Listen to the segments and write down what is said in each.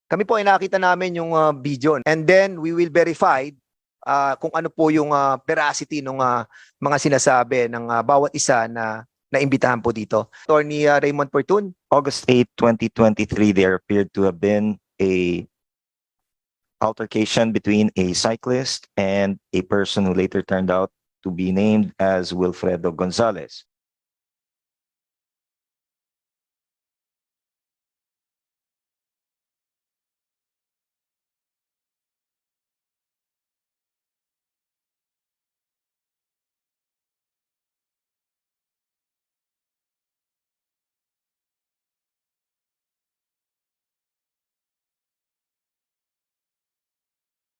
Kami po ay nakita namin yung video and then we will verify kung ano po yung veracity ng mga sinasabi ng bawat isa na naimbitahan po dito. Attorney Raymond Portun. August 8, 2023, there appeared to have been a altercation between a cyclist and a person who later turned out to be named as Wilfredo Gonzalez.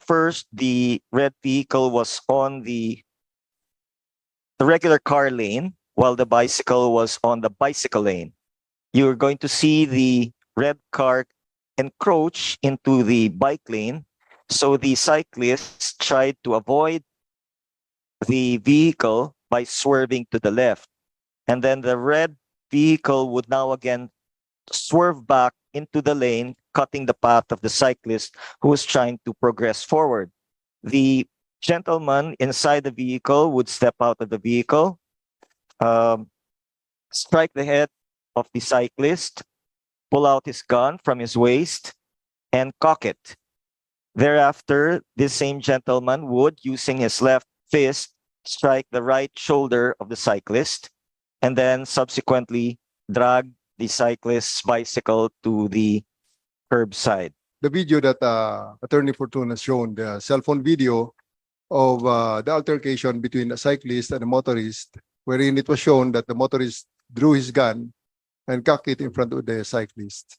First, the red vehicle was on the regular car lane while the bicycle was on the bicycle lane. You're going to see the red car encroach into the bike lane. So the cyclist tried to avoid the vehicle by swerving to the left. And then the red vehicle would now again swerve back into the lane, cutting the path of the cyclist who was trying to progress forward. The gentleman inside the vehicle would step out of the vehicle, strike the head of the cyclist, pull out his gun from his waist, and cock it. Thereafter, this same gentleman would, using his left fist, strike the right shoulder of the cyclist, and then subsequently drag the cyclist's bicycle to the curbside. The video that Attorney Fortuna has shown, the cell phone video of the altercation between a cyclist and a motorist, wherein it was shown that the motorist drew his gun and cocked it in front of the cyclist.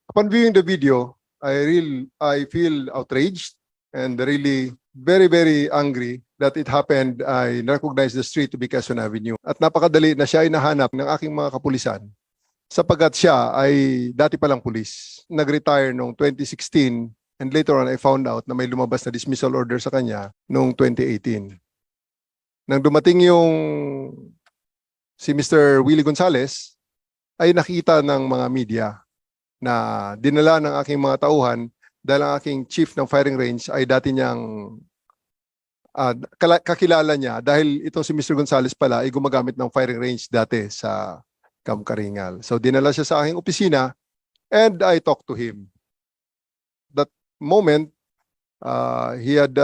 Upon viewing the video, I feel outraged and really very angry that it happened. I recognize the street to be Quezon Avenue. At napakadali na siya ay nahanap ng aking mga kapulisan sapagkat siya ay dati palang pulis. Nag-retire noong 2016 and later on I found out na may lumabas na dismissal order sa kanya noong 2018. Nang dumating yung si Mr. Willie Gonzalez, ay nakita ng mga media na dinala ng aking mga tauhan dahil ang aking chief ng firing range ay dati niyang kakilala niya dahil itong si Mr. Gonzalez pala ay gumagamit ng firing range dati sa Camp Karingal. So dinala siya sa aking opisina and I talked to him. That moment, he had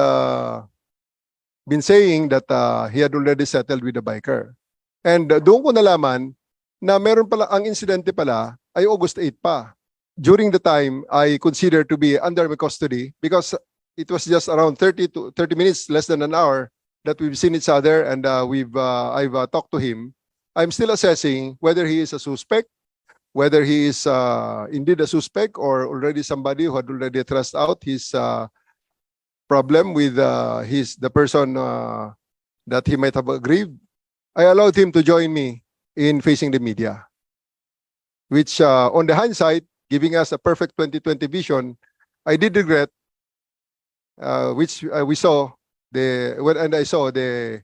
been saying that he had already settled with the biker. And doon ko nalaman na meron pala, ang insidente pala ay August 8 pa. During the time, I considered to be under my custody because it was just around 30 minutes, less than an hour, that we've seen each other and I've talked to him. I'm still assessing whether he is a suspect, whether he is indeed a suspect or already somebody who had already thrust out his problem with the person that he might have aggrieved. I allowed him to join me in facing the media, which on the hindsight, giving us a perfect 2020 vision, I did regret, which we saw and I saw the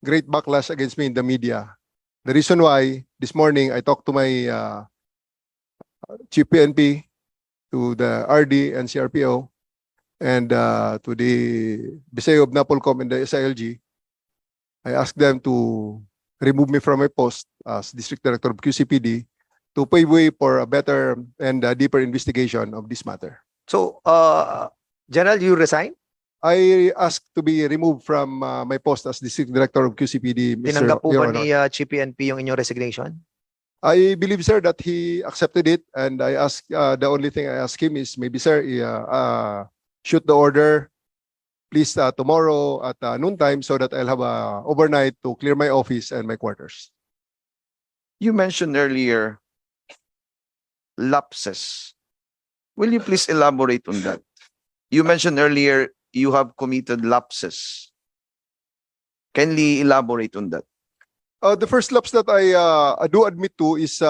great backlash against me in the media. The reason why this morning I talked to my Chief PNP, to the RD and CRPO, and to the Biseo of Napolcom and the SILG, I asked them to remove me from my post as District Director of QCPD to pave way for a better and deeper investigation of this matter. So, General, you resign? I asked to be removed from my post as District Director of QCPD, Mr. Tinanggap po Your ba Honor. ni Chief PNP yung inyong resignation? I believe, sir, that he accepted it, and I asked, the only thing I asked him is, maybe, sir, shoot the order, please, tomorrow at noontime so that I'll have overnight to clear my office and my quarters. You mentioned earlier lapses. Will you please elaborate on that? You mentioned earlier you have committed lapses. Kindly elaborate on that. The first lapse that I do admit to is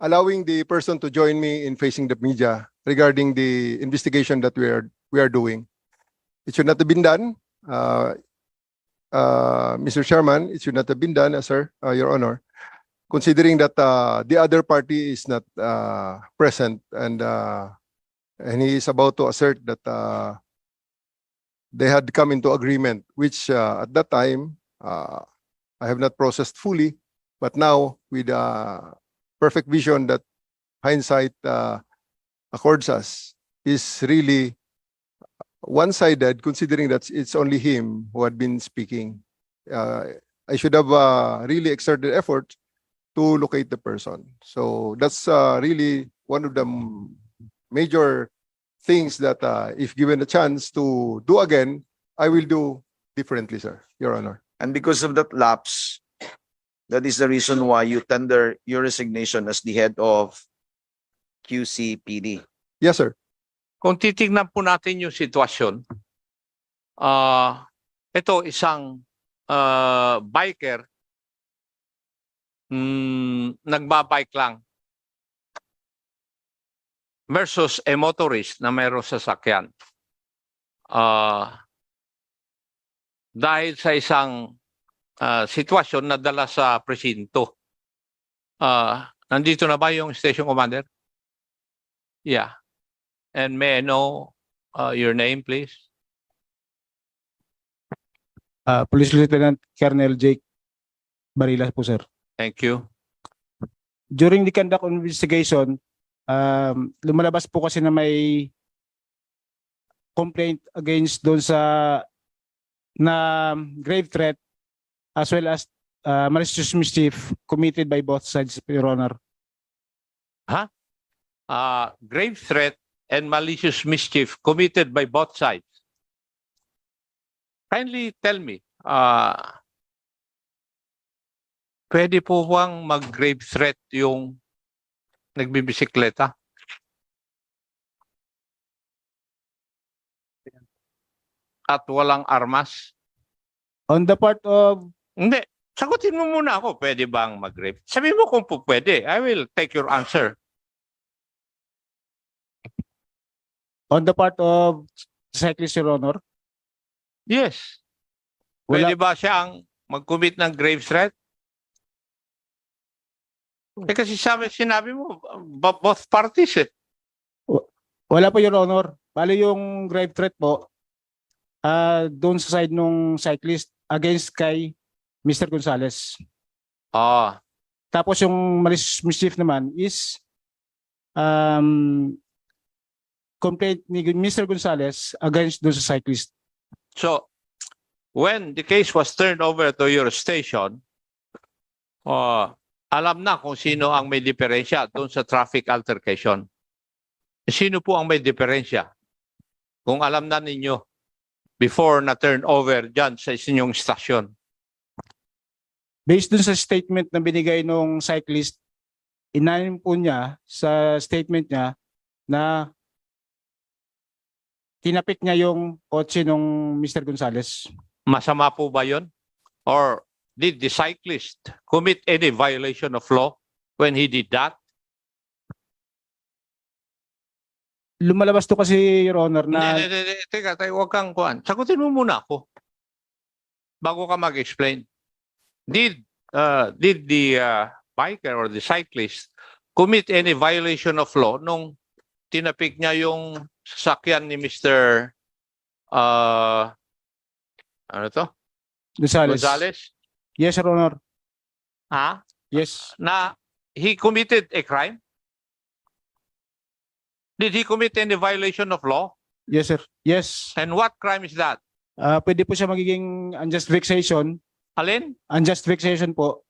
allowing the person to join me in facing the media regarding the investigation that we are doing. It should not have been done, Mr. Chairman. It should not have been done, sir, Your Honor. considering that the other party is not present and he is about to assert that they had come into agreement, which at that time I have not processed fully, but now with perfect vision that hindsight accords us is really one-sided, considering that it's only him who had been speaking. I should have really exerted effort to locate the person. So that's really one of the major things that if given a chance to do again, I will do differently, sir, Your Honor. And because of that lapse, that is the reason why you tender your resignation as the head of QCPD. Yes, sir. Kung titignan po natin yung sitwasyon, ito isang biker, nagbabike lang versus a motorist na mayroong sasakyan. Dahil sa isang sitwasyon na dala sa presinto. Nandito na ba yung station commander? Yeah. And may I know your name, please? Police Lieutenant Colonel Jake Barilas po, sir. Thank you. During the conduct of investigation, lumalabas po kasi na may complaint against doon sa na grave threat as well as malicious mischief committed by both sides, Your Honor. Grave threat and malicious mischief committed by both sides. Kindly tell me, pwede po bang mag-grave threat yung nagbibisikleta? At walang armas? On the part of Hindi. Sagutin mo muna ako, pwede bang mag-grave? Sabi mo kung po pwede. I will take your answer. on the part of cyclist, Your Honor, Yes. wala, Pwede ba siyang mag-commit ng grave threat? Kasi sinabi mo, both parties eh. wala po, Your Honor. Bali yung grave threat po, doon sa side nung cyclist against kay Mr. Gonzales. Ah, Tapos yung malicious mischief naman is complaint ni Mr. Gonzales against doon sa cyclist. so when the case was turned over to your station, alam na kung sino ang may diferensya doon sa traffic altercation. Sino po ang may diferensya? Kung alam na ninyo before na turn over dyan sa inyong stasyon. Based dun sa statement na binigay nung cyclist, inanim po niya sa statement niya na tinapik niya yung kotse nung Mr. Gonzales. Masama po ba yun? Or did the cyclist commit any violation of law when he did that? Lumalabas to kasi, Your Honor, na Teka, huwag kang kuhan. Sagutin mo muna ako bago ka mag-explain. Did the biker or the cyclist commit any violation of law nung tinapik niya yung sasakyan ni Mr. Ano to? Gonzales. Gonzales? Yes, Your Honor. Ha? Yes. Na he committed a crime? Did he commit any violation of law? Yes, sir. Yes. And what crime is that? Pwede po siya magiging unjust vexation. Alin? Unjust vexation po.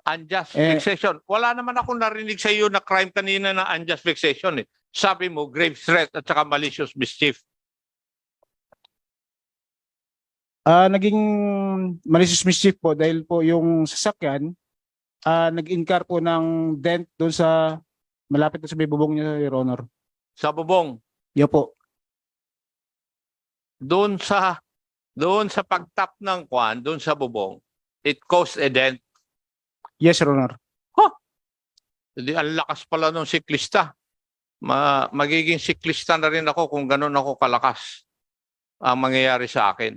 Unjust Eh, vexation. Wala naman ako narinig sa iyo na crime kanina na unjust vexation eh. Sabi mo, grave threat at saka malicious mischief. Naging malicious mischief po dahil po yung sasakyan nag-incur po ng dent doon sa malapit na sa may bubong niya, Your Honor. Sa bubong. Yo po. Doon sa pagtap ng kwan, doon sa bubong, it caused a dent. Yes, Your Honor. Hindi, ang lakas pala ng siklista. Magiging siklista na rin ako kung ganun ako kalakas ang mangyayari sa akin.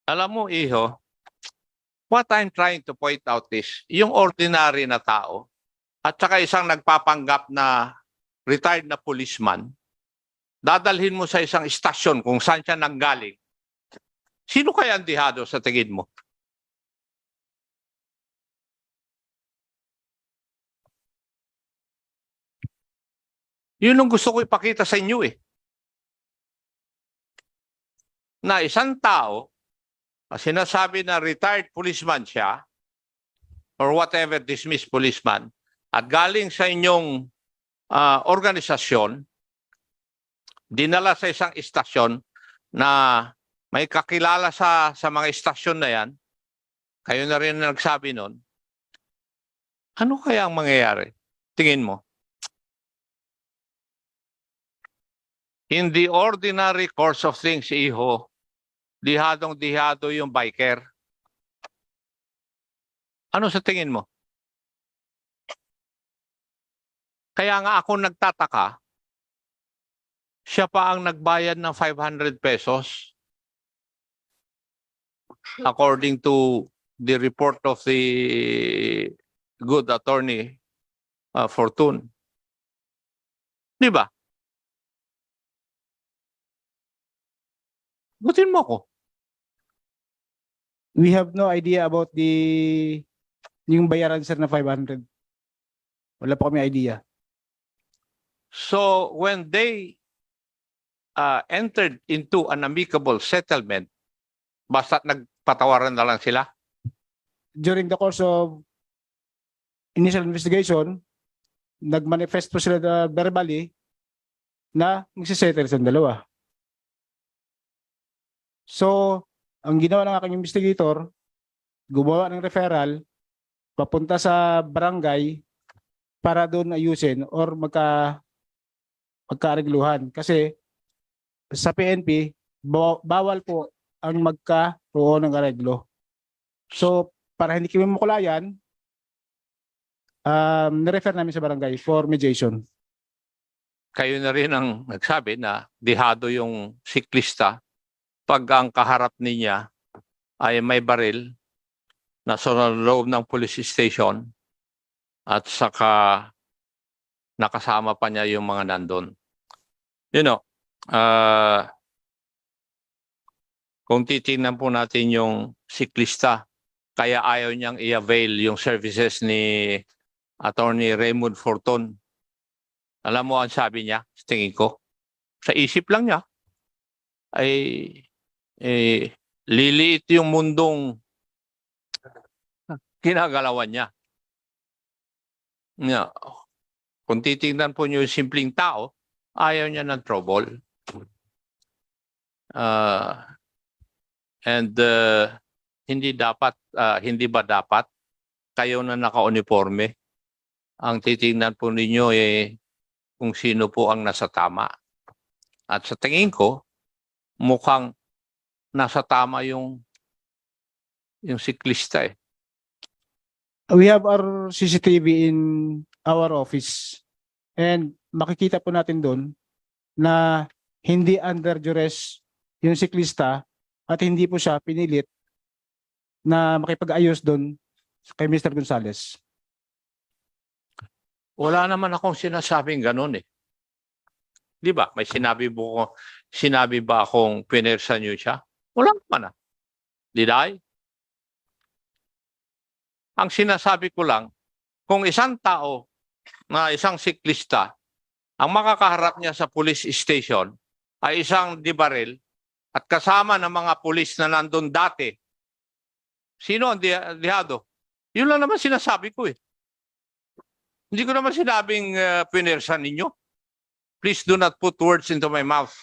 Alam mo, Iho, What I'm trying to point out is, yung ordinary na tao, at saka isang nagpapanggap na retired na policeman, dadalhin mo sa isang istasyon kung saan siya nanggaling. Sino kaya ang dihado sa tingin mo? Yun ang gusto ko ipakita sa inyo eh. Na isang tao, sinasabi na retired policeman siya, or whatever dismissed policeman, at galing sa inyong organisasyon, dinala sa isang istasyon na may kakilala sa mga istasyon na yan, kayo na rin nagsabi nun, ano kaya ang mangyayari? Tingin mo? In the ordinary course of things, iho, dihadong-dihado yung biker. Ano sa tingin mo? Kaya nga ako nagtataka, siya pa ang nagbayad ng 500 pesos according to the report of the good attorney Fortune. Di ba? Butin mo ako. We have no idea about yung bayaran sir na 500. Wala pa kami idea. So when they entered into an amicable settlement, basta nagpatawaran na lang sila? During the course of initial investigation, nag-manifest po sila verbally na magsisettle sa dalawa. So, ang ginawa ng aking investigator, gumawa ng referral, papunta sa barangay para doon ayusin or magkaarigluhan. Kasi sa PNP, bawal po ang magkaroon ng areglo. So, para hindi kami makulayan, nirefer namin sa barangay for mediation. Kayo na rin ang nagsabi na dihado yung siklista pag ang kaharap niya ay may baril na sa loob ng police station at saka nakasama pa niya yung mga nandun. You know, kung titingnan po natin yung siklista, kaya ayaw niyang i-avail yung services ni Attorney Raymond Fortune. Alam mo ang sabi niya, tingin ko, sa isip lang niya, ay liliit yung mundong kinagalawan niya. Kung titingnan po niyo yung simpleng tao, ayaw niya ng trouble. Hindi ba dapat kayo na naka-uniforme ang titingnan po ninyo kung sino po ang nasa tama. At sa tingin ko, mukhang nasa tama yung siklista eh. We have our CCTV in our office and makikita po natin doon na hindi under duress yung siklista at hindi po siya pinilit na makipag-ayos doon kay Mr. Gonzales. Wala naman akong sinasabing ganun eh. Di ba? May sinabi ba akong pinersa niyo siya? Wala naman ah. Did I? Ang sinasabi ko lang, kung isang tao na isang siklista, ang makakaharap niya sa police station ay isang dibaril at kasama ng mga pulis na nandun dati, sino ang dihado? Yun lang naman sinasabi ko eh. Hindi ko naman sinabing pinersa ninyo. Please do not put words into my mouth.